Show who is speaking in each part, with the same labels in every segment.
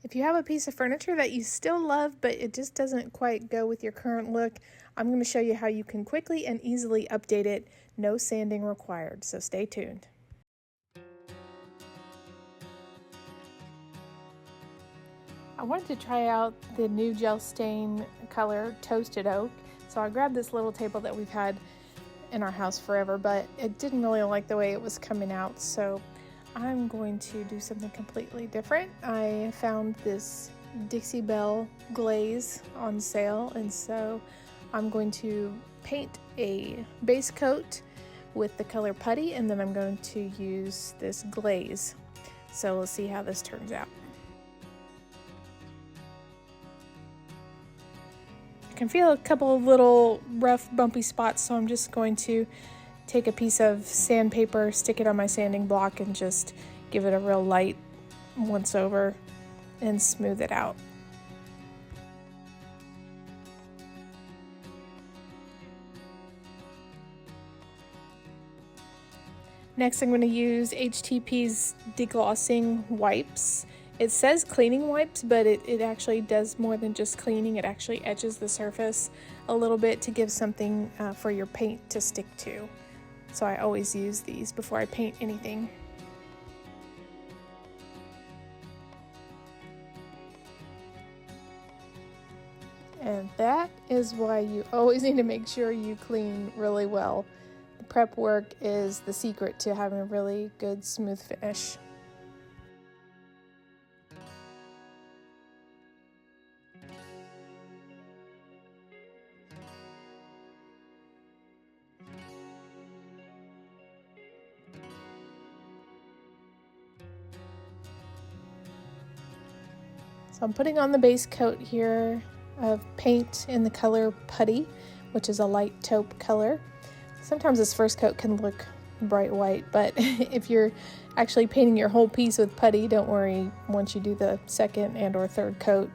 Speaker 1: If you have a piece of furniture that you still love, but it just doesn't quite go with your current look, I'm going to show you how you can quickly and easily update it, no sanding required, so stay tuned. I wanted to try out the new gel stain color Toasted Oak, so I grabbed this little table that we've had in our house forever, but it didn't really like the way it was coming out, so I'm going to do something completely different. I found this Dixie Belle glaze on sale, and so I'm going to paint a base coat with the color putty, and then I'm going to use this glaze. So we'll see how this turns out. I can feel a couple of little rough bumpy spots, so I'm just going to take a piece of sandpaper, stick it on my sanding block, and just give it a real light once over and smooth it out. Next, I'm going to use HTP's deglossing wipes. It says cleaning wipes, but it actually does more than just cleaning. It actually edges the surface a little bit to give something for your paint to stick to. So I always use these before I paint anything. And that is why you always need to make sure you clean really well. The prep work is the secret to having a really good smooth finish. So I'm putting on the base coat here of paint in the color Putty, which is a light taupe color. Sometimes this first coat can look bright white, but if you're actually painting your whole piece with putty, don't worry, once you do the second and or third coat,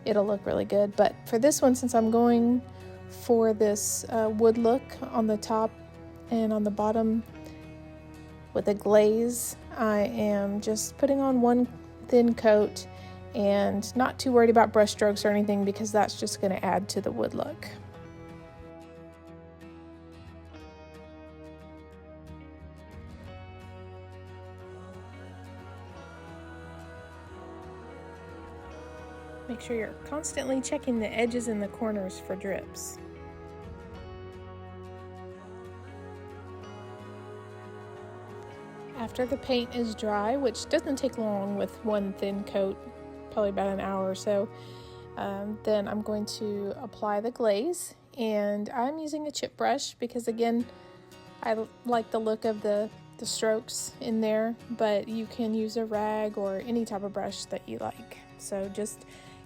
Speaker 1: it'll look really good. But for this one, since I'm going for this wood look on the top and on the bottom with a glaze, I am just putting on one thin coat and not too worried about brush strokes or anything, because that's just going to add to the wood look. Make sure you're constantly checking the edges and the corners for drips. After the paint is dry, which doesn't take long with one thin coat, probably about an hour or so, then I'm going to apply the glaze, and I'm using a chip brush because, again, I like the look of the strokes in there, but you can use a rag or any type of brush that you like. So just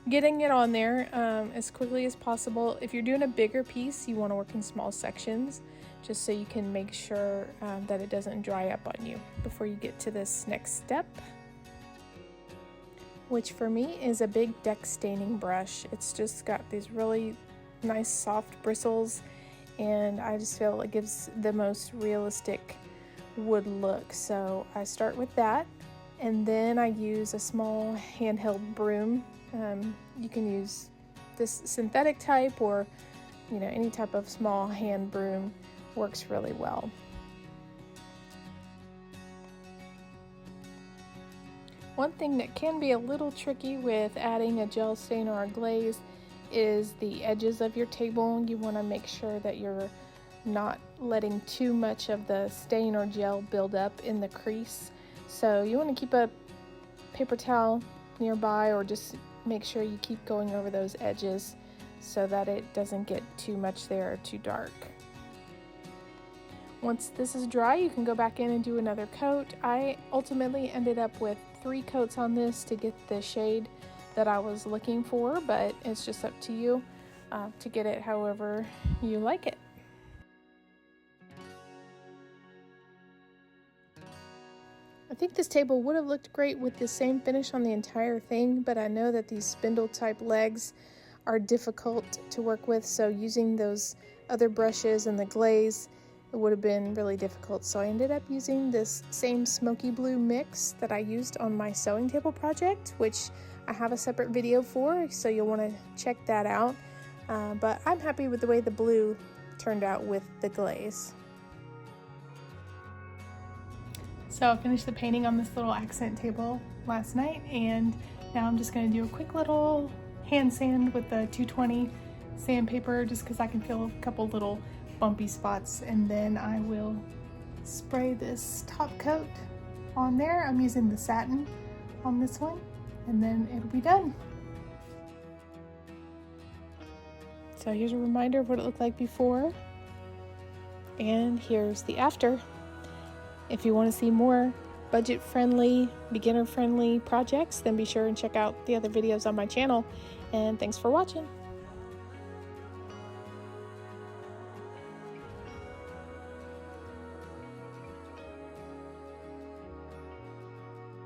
Speaker 1: getting it on there as quickly as possible. If you're doing a bigger piece, you want to work in small sections, just so you can make sure that it doesn't dry up on you before you get to this next step, which for me is a big deck staining brush. It's just got these really nice soft bristles, and I just feel it gives the most realistic wood look. So I start with that, and then I use a small handheld broom. You can use this synthetic type, or any type of small hand broom works really well. One thing that can be a little tricky with adding a gel stain or a glaze is the edges of your table. You want to make sure that you're not letting too much of the stain or gel build up in the crease. So you want to keep a paper towel nearby, or just make sure you keep going over those edges so that it doesn't get too much there or too dark. Once this is dry, you can go back in and do another coat. I ultimately ended up with 3 coats on this to get the shade that I was looking for, but it's just up to you to get it however you like it. I think this table would have looked great with the same finish on the entire thing, but I know that these spindle type legs are difficult to work with, so using those other brushes and the glaze, it would have been really difficult. So I ended up using this same smoky blue mix that I used on my sewing table project, which I have a separate video for, so you'll want to check that out. But I'm happy with the way the blue turned out with the glaze. So I finished the painting on this little accent table last night, and now I'm just going to do a quick little hand sand with the 220 sandpaper just because I can feel a couple little bumpy spots, and then I will spray this top coat on there. I'm using the satin on this one, and then it'll be done. So here's a reminder of what it looked like before, and here's the after. If you want to see more budget-friendly, beginner-friendly projects, then be sure and check out the other videos on my channel, and thanks for watching.